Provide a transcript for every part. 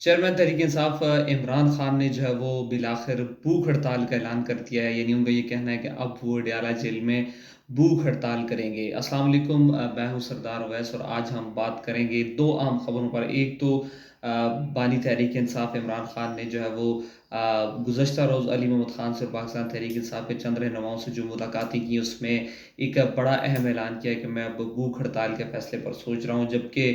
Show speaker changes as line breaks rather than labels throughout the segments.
Chairman Tehreek Insaf Imran Khan ने जो है वो बिलाखिर भूख हड़ताल का ऐलान कर दिया है। यानी उनका ये कहना है कि अब वो अडयाला जेल में भूख हड़ताल करेंगे। अस्सलाम वालेकुम, मैं हूँ सरदार अवैस और आज हम बात करेंगे दो अहम खबरों पर। एक तो बानी तहरीक इंसाफ इमरान खान ने जो है वो गुज़श्ता रोज़ अली मोहम्मद ख़ान से पाकिस्तान तहरीक इंसाफ के चंद रहनुमाओं से जो मुलाकातें की उसमें एक बड़ा अहम ऐलान किया है कि मैं अब भूख हड़ताल के फ़ैसले पर सोच रहा हूँ। जबकि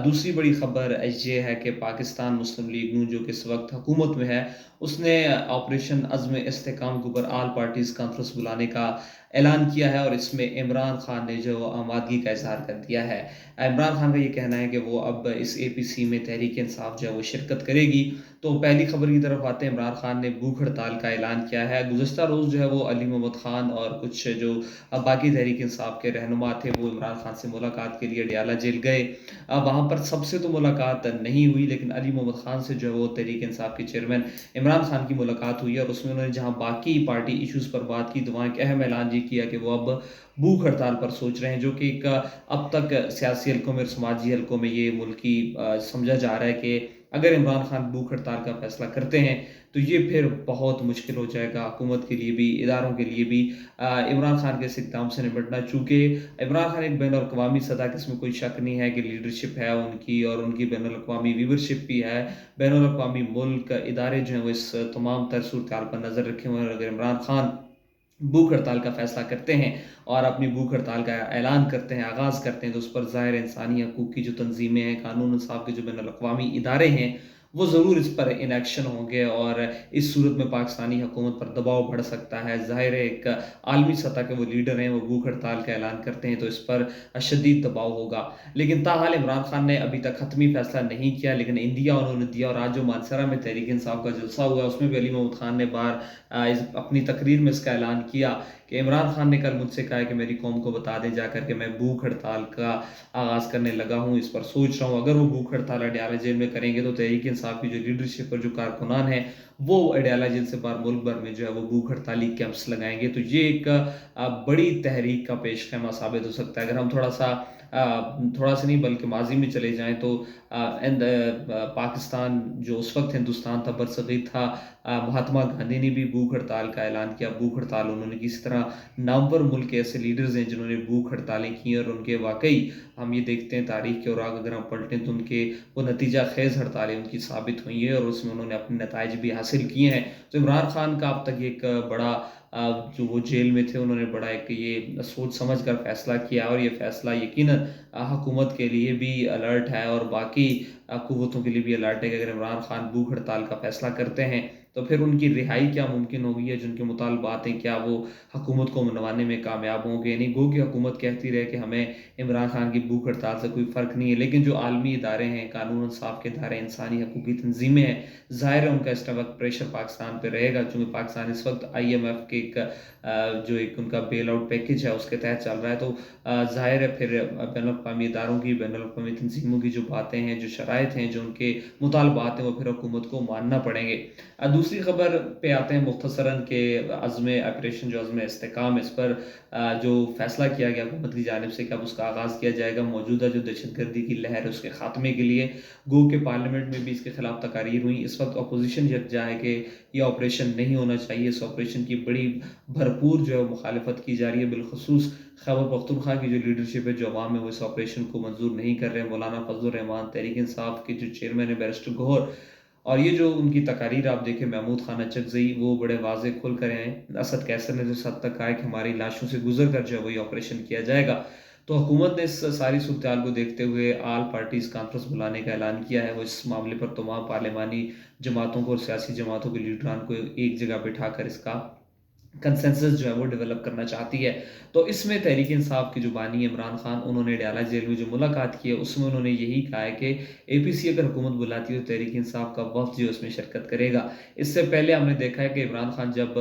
दूसरी बड़ी खबर ये है कि पाकिस्तान मुस्लिम लीग नून जो कि इस वक्त हुकूमत में है, उसने ऑपरेशन अज़्म इस्तेहकाम के ऊपर ऑल पार्टीज़ कॉन्फ्रेंस बुलाने का ऐलान किया है और इसमें इमरान खान ने जो आमादगी का इज़हार कर दिया है। इमरान खान का ये कहना है कि वो अब इस एपीसी में तहरीक इंसाफ जो है वो शिरकत करेगी। तो पहली खबर की तरफ आते हैं। इमरान खान ने भूख हड़ताल का ऐलान किया है। गुज़श्ता रोज़ जो है वो अली मोहम्मद ख़ान और कुछ जो बाकी तहरीक इंसाफ के रहनुमा थे वो इमरान खान से मुलाकात के लिए अडयाला जेल गए। वहाँ पर सबसे तो मुलाकात नहीं हुई, लेकिन अली मोहम्मद ख़ान से जो है वो तहरीक इंसाफ के चेयरमैन इमरान खान की मुलाकात हुई है और उसमें उन्होंने जहाँ बाकी पार्टी इश्यूज़ पर बात की, तो वहाँ एक अहम ऐलान ये किया कि वो अब भूख हड़ताल पर सोच रहे हैं, जो कि एक अब तक सियासी हलकों में और समाजी हलकों में ये मुल्की समझा जा रहा है कि अगर इमरान खान भूख हड़ताल का फैसला करते हैं तो ये फिर बहुत मुश्किल हो जाएगा हुकूमत के लिए भी, इदारों के लिए भी इमरान खान के इस इक़दाम से निपटना। चूँकि इमरान खान एक बैन अवी सतह की, इसमें कोई शक नहीं है कि लीडरशिप है उनकी और उनकी बैन अवी व्यूवरशिप भी है। बैन अवी मुल्क इदारे जो हैं वो इस तमाम तर सूरत पर नज़र रखे हुए हैं और अगर इमरान खान भूख हड़ताल का फैसला करते हैं और अपनी भूख हड़ताल का ऐलान करते हैं, आगाज़ करते हैं, तो उस पर ज़ाहिर इंसानी हकूक़ की जो तंज़ीमें हैं, कानून इंसाफ़ के जो बैन अवी इदारे हैं, वो ज़रूर इस पर इन एक्शन होंगे और इस सूरत में पाकिस्तानी हुकूमत पर दबाव बढ़ सकता है। ज़ाहिर है एक आलमी सतह के वो लीडर हैं, वो भूख हड़ताल का ऐलान करते हैं तो इस पर शदीद दबाव होगा। लेकिन ताहाल इमरान खान ने अभी तक हतमी फैसला नहीं किया, लेकिन इंदिया उन्होंने दिया और आज जो मानसरा में तहरीक इंसाफ का जलसा हुआ उसमें भी अली मोहम्मद खान ने अपनी तकरीर में इसका ऐलान किया कि इमरान खान ने कल मुझसे कहा है कि मेरी कौम को बता दें जाकर के मैं भूख हड़ताल का आगाज़ करने लगा हूँ, इस पर सोच रहा हूँ। अगर वो भूख हड़ताल अडयाला जेल में करेंगे तो तहरीक इंसाफ की जो लीडरशिप और जो कारकुनान हैं वो अडयाला जेल से बाहर मुल्क भर में जो है वो भूख हड़ताली कैंप्स लगाएंगे। तो ये एक बड़ी तहरीक का पेश खैमा साबित हो सकता है। अगर हम थोड़ा सा नहीं बल्कि माजी में चले जाएं तो पाकिस्तान जो उस वक्त हिंदुस्तान था, बरसग़ीर था, महात्मा गांधी ने भी भूख हड़ताल का ऐलान किया। भूख हड़ताल उन्होंने की। इस तरह नामवर मुल्क के ऐसे लीडर्स हैं जिन्होंने भूख हड़तालें की और उनके वाकई हम ये देखते हैं तारीख के औराक अगर हम पलटें तो उनके वो नतीजा खेज़ हड़तालें उनकी साबित हुई हैं और उसमें उन्होंने अपने नताइज भी हासिल किए हैं। तो इमरान खान का अब तक एक बड़ा जो वो जेल में थे उन्होंने बड़ा एक ये सोच समझ कर फैसला किया और ये फैसला यकीनन हुकूमत के लिए भी अलर्ट है और बाकी कुव्वतों के लिए भी अलर्ट है कि अगर इमरान खान भूख हड़ताल का फैसला करते हैं तो फिर उनकी रिहाई क्या मुमकिन होगी या जिनके मुतालबात हैं क्या वो हुकूमत को मनवाने में कामयाब होंगे। यानी गो कि हुकूमत कहती रहे कि हमें इमरान खान की भूख हड़ताल से कोई फ़र्क नहीं है, लेकिन जो आलमी इदारे हैं, कानून इंसाफ के इदारे, इंसानी हकूक़ की तंजीमें हैं, ज़ाहिर है उनका इस वक्त प्रेशर पाकिस्तान पर रहेगा। चूँकि पाकिस्तान इस वक्त IMF के जो एक उनका बेल आउट पैकेज है उसके तहत चल रहा है, तो ज़ाहिर है फिर बैन अवी इदारों की, बैन अवी तंजीमों की जो बातें हैं, जो शराइत हैं, जो उनके मुतालबात हैं, वो फिर हुकूमत को मानना पड़ेंगे। दूसरी खबर पे आते हैं मुख्तसरन के अज़्म ऑपरेशन जो अज़्म इस्तेहकाम, इस पर जो फैसला किया गया हुकूमत की जानिब से कि अब उसका आगाज़ किया जाएगा मौजूदा जो दहशतगर्दी की लहर है उसके ख़ात्मे के लिए। गो के पार्लियामेंट में भी इसके खिलाफ तकारीर हुई। इस वक्त अपोजिशन यकजा है कि ये ऑपरेशन नहीं होना चाहिए। इस ऑपरेशन की बड़ी भरपूर जो है मुखालफत की जा रही है। बिलखसूस खैबर पख्तूनख्वा की जो लीडरशिप है, जो अवाम है, वो इस ऑपरेशन को मंजूर नहीं कर रहे हैं। मौलाना फजल रहमान तहरीक इंसाफ के जो चेयरमैन है बैरिस्टर गौहर, और ये जो उनकी तकारीर आप देखें, महमूद खान अचकज़ई वो बड़े वाज़े खुल कर हैं। असद कैसर ने तो इस हद तक कहा है कि हमारी लाशों से गुजर कर जो है वही ऑपरेशन किया जाएगा। तो हुकूमत ने इस सारी सूरत-ए-हाल को देखते हुए ऑल पार्टीज़ कॉन्फ्रेंस बुलाने का ऐलान किया है। वो इस मामले पर तमाम पार्लिमानी जमातों को और सियासी जमातों के लीडरान को एक जगह बिठाकर इसका कंसेंसस जो है वो डेवलप करना चाहती है। तो इसमें तहरीक इंसाफ के जो बानी इमरान खान, उन्होंने अडयाला जेल में जो मुलाकात की है उसमें उन्होंने यही कहा है कि एपीसी अगर हुकूमत बुलाती है तो तहरीक इंसाफ का वफ़द जो है उसमें शिरकत करेगा। इससे पहले हमने देखा है कि इमरान खान जब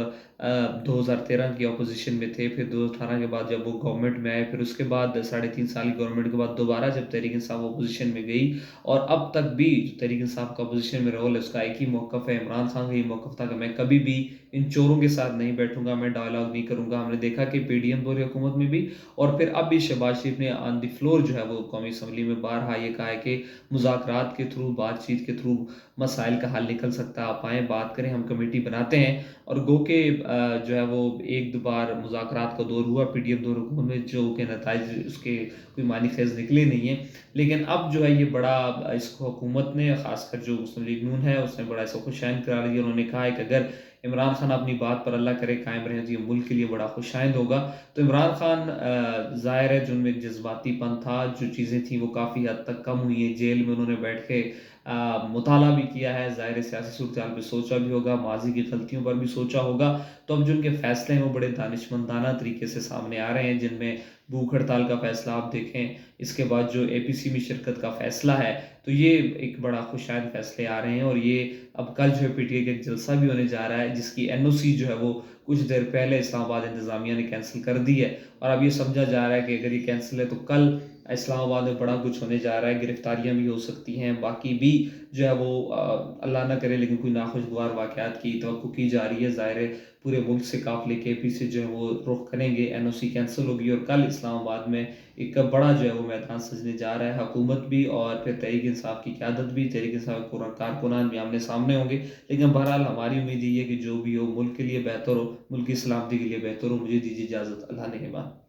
2013 کی اپوزیشن میں تھے، پھر 2018 کے بعد جب وہ گورنمنٹ میں آئے، پھر اس کے بعد 3.5 سال کی گورنمنٹ کے بعد دوبارہ جب تحریک انصاف اپوزیشن میں گئی، اور اب تک بھی جو تحریک انصاف کا اپوزیشن میں رول ہے اس کا ایک ہی موقف ہے، عمران خان کا یہ موقف تھا کہ میں کبھی بھی ان چوروں کے ساتھ نہیں بیٹھوں گا، میں ڈائلاگ نہیں کروں گا۔ ہم نے دیکھا کہ پی ڈی ایم دور حکومت میں بھی، اور پھر اب بھی شہباز شریف نے آن دی فلور جو ہے وہ قومی اسمبلی میں بارہا یہ کہا ہے کہ مذاکرات کے تھرو، بات چیت کے تھرو مسائل کا حل نکل سکتا ہے، آپ آئیں بات کریں، ہم کمیٹی بناتے ہیں۔ اور گو کہ جو ہے وہ ایک دو بار مذاکرات کا دور ہوا پی ڈی ایم دور حکومت میں، جو کہ نتائج اس کے کوئی معنی خیز نکلے نہیں ہیں، لیکن اب جو ہے یہ بڑا اس کو حکومت نے، خاص کر جو مسلم لیگ نون ہے، اس نے بڑا اس کو خوشائند قرار دیا۔ انہوں نے کہا ہے کہ اگر عمران خان اپنی بات پر اللہ کرے قائم رہے تو یہ ملک کے لیے بڑا خوشائند ہوگا۔ تو عمران خان ظاہر ہے جو ان میں جذباتی پن تھا، جو چیزیں تھیں وہ کافی حد تک کم ہوئی ہیں، جیل میں انہوں نے بیٹھ کے مطالعہ بھی کیا ہے، ظاہر سیاسی صورتحال پہ سوچا بھی ہوگا، ماضی کی غلطیوں پر بھی سوچا ہوگا۔ تو اب جو ان کے فیصلے ہیں وہ بڑے دانشمندانہ طریقے سے سامنے آ رہے ہیں، جن میں بھوک ہڑتال کا فیصلہ آپ دیکھیں، اس کے بعد جو اے پی سی میں شرکت کا فیصلہ ہے، تو یہ ایک بڑا خوشائند فیصلے آ رہے ہیں۔ اور یہ اب کل جو ہے پی ٹی آئی کا ایک جلسہ بھی ہونے جا رہا ہے، جس کی این او سی جو ہے وہ کچھ دیر پہلے اسلام آباد انتظامیہ نے کینسل کر دی ہے، اور اب یہ سمجھا جا رہا ہے کہ اگر یہ کینسل ہے تو کل اسلام آباد میں بڑا کچھ ہونے جا رہا ہے، گرفتاریاں بھی ہو سکتی ہیں، باقی بھی جو ہے وہ اللہ نہ کرے لیکن کوئی ناخوشگوار واقعات کی توقع کی جا رہی ہے۔ ظاہر ہے پورے ملک سے قافلے کے پی سے جو ہے وہ رخ کریں گے، این او سی کینسل ہوگی، اور کل اسلام آباد میں ایک بڑا جو ہے وہ میدان سجنے جا رہا ہے۔ حکومت بھی اور پھر تحریک انصاف کی قیادت بھی، تحریک انصاف کے کارکنان بھی آمنے سامنے ہوں گے، لیکن بہرحال ہماری امید یہ ہے کہ جو بھی ہو ملک کے لیے بہتر ہو، ملک کی سلامتی کے لیے بہتر ہو۔ مجھے دیجیے اجازت، اللہ نے کے بعد۔